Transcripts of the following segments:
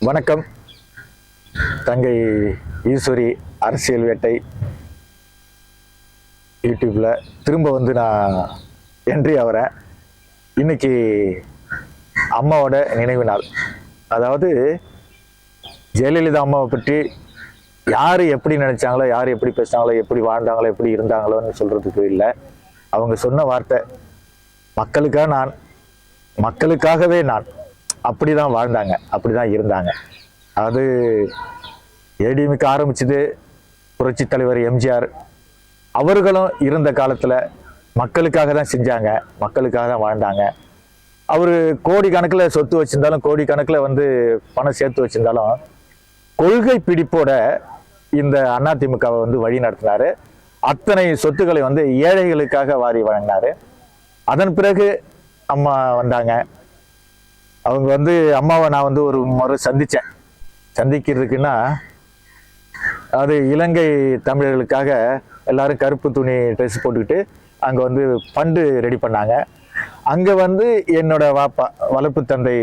வணக்கம். தங்கை ஈஸ்வரி அரசியல் வேட்டை யூடியூப்ல திரும்ப நான் என்ட்ரி ஆகிறேன். இன்னைக்கு அம்மாவோட நினைவு நாள். அதாவது ஜெயலலிதா அம்மாவை பற்றி யார் எப்படி நினைச்சாங்களோ, யார் எப்படி பேசினாங்களோ, எப்படி வாழ்ந்தாங்களோ, எப்படி இருந்தாங்களோன்னு சொல்றதுக்கு இல்லை. அவங்க சொன்ன வார்த்தை மக்களுக்காக நான், மக்களுக்காகவே நான், அப்படிதான் வாழ்ந்தாங்க, அப்படிதான் இருந்தாங்க. அது ஏடிஎம்கே ஆரம்பிச்சது புரட்சி தலைவர் எம்ஜிஆர் அவர்களும் இருந்த காலத்துல மக்களுக்காக தான் செஞ்சாங்க, மக்களுக்காக தான் வாழ்ந்தாங்க. அவரு கோடிக்கணக்கில் சொத்து வச்சிருந்தாலும், கோடிக்கணக்கில் பணம் சேர்த்து வச்சிருந்தாலும், கொள்கை பிடிப்போட இந்த அதிமுகவை வழி நடத்தினாரு. அத்தனை சொத்துக்களை ஏழைகளுக்காக வாரி வழங்கினாரு. அதன் பிறகு அம்மா வந்தாங்க. அவங்க அம்மாவை நான் ஒரு முறை சந்திக்கிறதுக்குன்னா, அது இலங்கை தமிழர்களுக்காக எல்லாரும் கருப்பு துணி ட்ரெஸ் போட்டுக்கிட்டு அங்கே ஃபண்டு ரெடி பண்ணாங்க. அங்கே என்னோட வாப்பா வளர்ப்பு தந்தை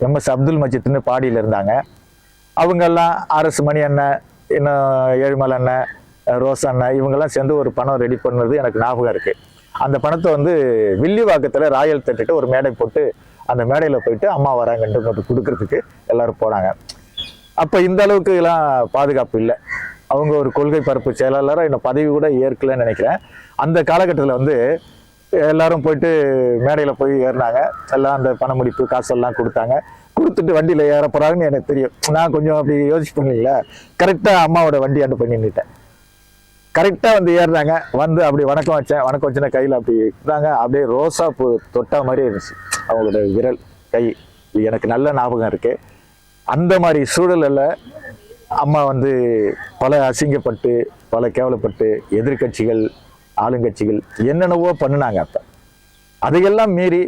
எம்எஸ் அப்துல் மஜித்னு பாடியில் இருந்தாங்க. அவங்கெல்லாம் ஆர்எஸ் மணி அண்ணன், இன்னும் ஏழுமலை அண்ணன், ரோஸ் அண்ணன், இவங்கெல்லாம் சேர்ந்து ஒரு பணம் ரெடி பண்ணது எனக்கு ஞாபகம் இருக்குது. அந்த பணத்தை வில்லிவாக்கத்தில் ராயல் தட்டுட்டு ஒரு மேடை போட்டு அந்த மேடையில் போயிட்டு அம்மா வராங்கன்ட்டு கொடுக்கறதுக்கு எல்லாரும் போனாங்க. அப்போ இந்த அளவுக்கு எல்லாம் பாதுகாப்பு இல்லை. அவங்க ஒரு கொள்கை பரப்பு செயலாளராக இன்னும் பதவி கூட ஏற்கலன்னு நினைக்கிறேன். அந்த காலகட்டத்தில் எல்லாரும் போயிட்டு மேடையில் போய் ஏறினாங்க. எல்லாம் அந்த பண முடிப்பு காசெல்லாம் கொடுத்தாங்க. கொடுத்துட்டு வண்டியில் ஏற போகிறாங்கன்னு எனக்கு தெரியும். நான் கொஞ்சம் அப்படி யோசிச்சு பண்ணல, கரெக்டாக அம்மாவோட வண்டி அண்டு பண்ணிட்டேன். கரெக்டாக ஏறுறாங்க. அப்படி வணக்கம் வச்சேன்னா கையில் அப்படி இருந்தாங்க. அப்படியே ரோசா பூ தொட்டா மாதிரியே இருந்துச்சு அவங்களோட விரல், கை. எனக்கு நல்ல ஞாபகம் இருக்கு. அந்த மாதிரி சூழலில் அம்மா பல அசிங்கப்பட்டு, பல கேவலப்பட்டு, எதிர்கட்சிகள், ஆளுங்கட்சிகள் என்னென்னவோ பண்ணினாங்க. அப்போ அதையெல்லாம் மீறி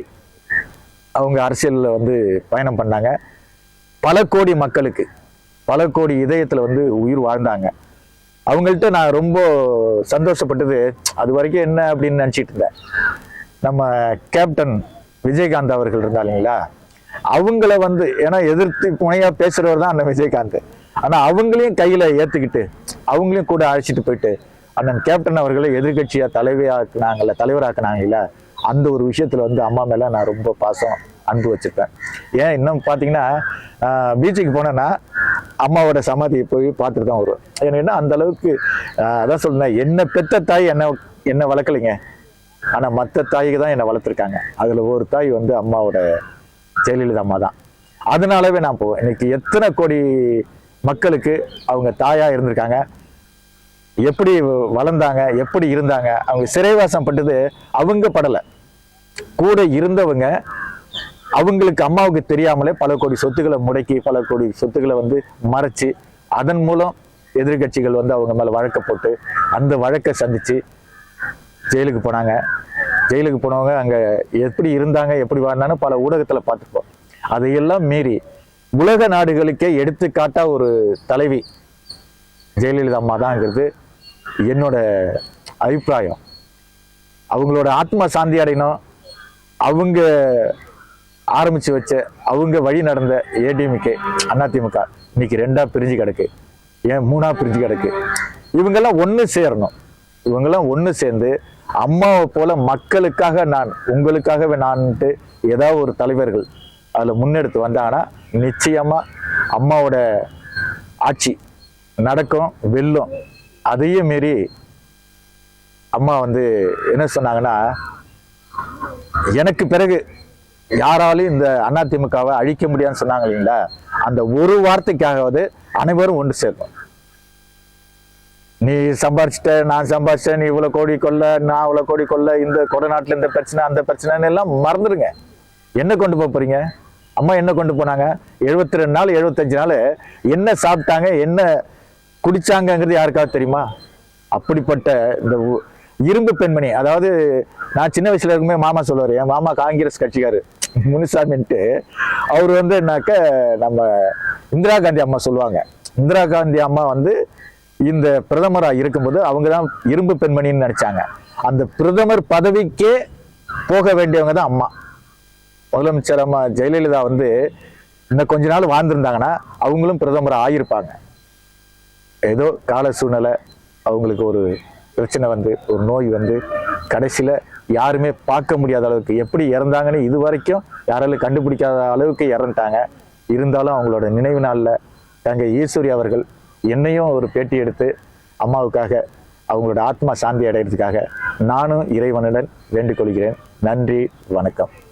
அவங்க அரசியலில் பயணம் பண்ணாங்க. பல கோடி மக்களுக்கு, பல கோடி இதயத்தில் உயிர் வாழ்ந்தாங்க. அவங்கள்ட்ட நான் ரொம்ப சந்தோஷப்பட்டது, அது வரைக்கும் என்ன அப்படின்னு நினச்சிட்டு இருந்தேன், நம்ம கேப்டன் விஜயகாந்த் அவர்கள் இருந்தா இல்லைங்களா, அவங்கள ஏன்னா எதிர்த்து முனையா பேசுறவர் தான் அந்த விஜயகாந்த். ஆனா அவங்களையும் கையில ஏத்துக்கிட்டு அவங்களையும் கூட அழைச்சிட்டு போயிட்டு அண்ணன் கேப்டன் அவர்களை எதிர்கட்சியா தலைவராக்குனாங்கல்ல, அந்த ஒரு விஷயத்துல அம்மா மேல நான் ரொம்ப பாசம், அன்பு வச்சிருப்பேன். ஏன் இன்னும் பாத்தீங்கன்னா பீச்சுக்கு போனேன்னா அம்மாவோட சமாதியை போய் பார்த்துட்டு தான் வருவேன். ஏன்னா அந்த அளவுக்கு அதான் சொல்றேன், என்ன பெத்த தாய் என்ன வளர்க்கலைங்க, ஆனா மற்ற தாய்க்கு தான் என்னை வளர்த்துருக்காங்க. அதுல ஒரு தாய் அம்மாவோட ஜெயலலிதா அம்மா தான். அதனாலவே நான் போவேன். இன்னைக்கு எத்தனை கோடி மக்களுக்கு அவங்க தாயா இருந்திருக்காங்க, எப்படி வளர்ந்தாங்க, எப்படி இருந்தாங்க. அவங்க சிறைவாசம் பட்டது அவங்க படலை, கூட இருந்தவங்க. அவங்களுக்கு அம்மாவுக்கு தெரியாமலே பல கோடி சொத்துக்களை முடக்கி, பல கோடி சொத்துக்களை மறைச்சு, அதன் மூலம் எதிர்கட்சிகள் அவங்க மேல வழக்க போட்டு அந்த வழக்கை சந்திச்சு ஜெயிலுக்கு போனாங்க. ஜெயிலுக்கு போனவங்க அங்க எப்படி இருந்தாங்க, எப்படி வாழ்ந்தாங்க பல ஊடகத்துல பார்த்துப்போம். அதையெல்லாம் மீறி உலக நாடுகளுக்கே எடுத்துக்காட்டா ஒரு தலைவி ஜெயலலிதா அம்மா தான்ங்கிறது என்னோட அபிப்பிராயம். அவங்களோட ஆத்மா சாந்தி அடையணும். அவங்க ஆரம்பிச்சு வச்ச, அவங்க வழி நடந்த ஏடிஎம்கே அதிமுக இன்னைக்கு 2ஆ பிரிஞ்சு கிடக்கு, ஏன் 3ஆ பிரிஞ்சு கிடக்கு. இவங்கெல்லாம் ஒன்று சேரணும். இவங்கெல்லாம் ஒன்று சேர்ந்து அம்மாவை போல மக்களுக்காக நான், உங்களுக்காகவே நான்ட்டு ஏதாவது ஒரு தலைவர்கள் அதில் முன்னெடுத்து வந்தாங்கன்னா நிச்சயமா அம்மாவோட ஆட்சி நடக்கும், வெல்லும். அதையும் மீறி அம்மா என்ன சொன்னாங்கன்னா, எனக்கு பிறகு யாராலையும் இந்த அதிமுகவை அழிக்க முடியாதுன்னு சொன்னாங்க இல்லைங்களா, அந்த ஒரு வார்த்தைக்காகவது அனைவரும் ஒன்று சேர்க்கும். நீ சம்பாரிச்சிட்ட, நான் சம்பாரிச்சிட்டேன், நீ இவ்வளவு கோடி கொள்ள, நான் இவ்வளவு கோடி கொள்ள, இந்த கொடநாட்டில் இந்த பிரச்சனை அந்த பிரச்சனைன்னு எல்லாம் மறந்துடுங்க. என்ன கொண்டு போறீங்க? அம்மா என்ன கொண்டு போனாங்க? 72 நாள் 75 நாள் என்ன சாப்பிட்டாங்க, என்ன குடிச்சாங்கிறது யாருக்காவது தெரியுமா? அப்படிப்பட்ட இந்த இரும்பு பெண்மணி. அதாவது நான் சின்ன வயசுல இருக்குமே மாமா சொல்லுவார், என் மாமா காங்கிரஸ் கட்சிக்காரு முனுசாமின்ட்டு. அவர் என்னாக்க நம்ம இந்திரா காந்தி அம்மா சொல்லுவாங்க. இந்திரா காந்தி அம்மா இந்த பிரதமராக இருக்கும்போது அவங்க தான் இரும்பு பெண்மணின்னு நினைச்சாங்க. அந்த பிரதமர் பதவிக்கே போக வேண்டியவங்க தான் அம்மா. முதலமைச்சர் அம்மா ஜெயலலிதா இன்னும் கொஞ்ச நாள் வாழ்ந்திருந்தாங்கன்னா அவங்களும் பிரதமர் ஆகியிருப்பாங்க. ஏதோ கால சூழ்நிலை, அவங்களுக்கு ஒரு பிரச்சனை வந்து, ஒரு நோய் வந்து, கடைசியில் யாருமே பார்க்க முடியாத அளவுக்கு எப்படி இறந்தாங்கன்னு இது வரைக்கும் யாராலும் கண்டுபிடிக்காத அளவுக்கு இறந்துட்டாங்க. இருந்தாலும் அவங்களோட நினைவு நாளில் தங்க ஈஸ்வரி அவர்கள் என்னையும் ஒரு பேட்டி எடுத்து அம்மாவுக்காக அவங்களோட ஆத்மா சாந்தி அடைகிறதுக்காக நானும் இறைவனுடன் வேண்டிக் கொள்கிறேன். நன்றி, வணக்கம்.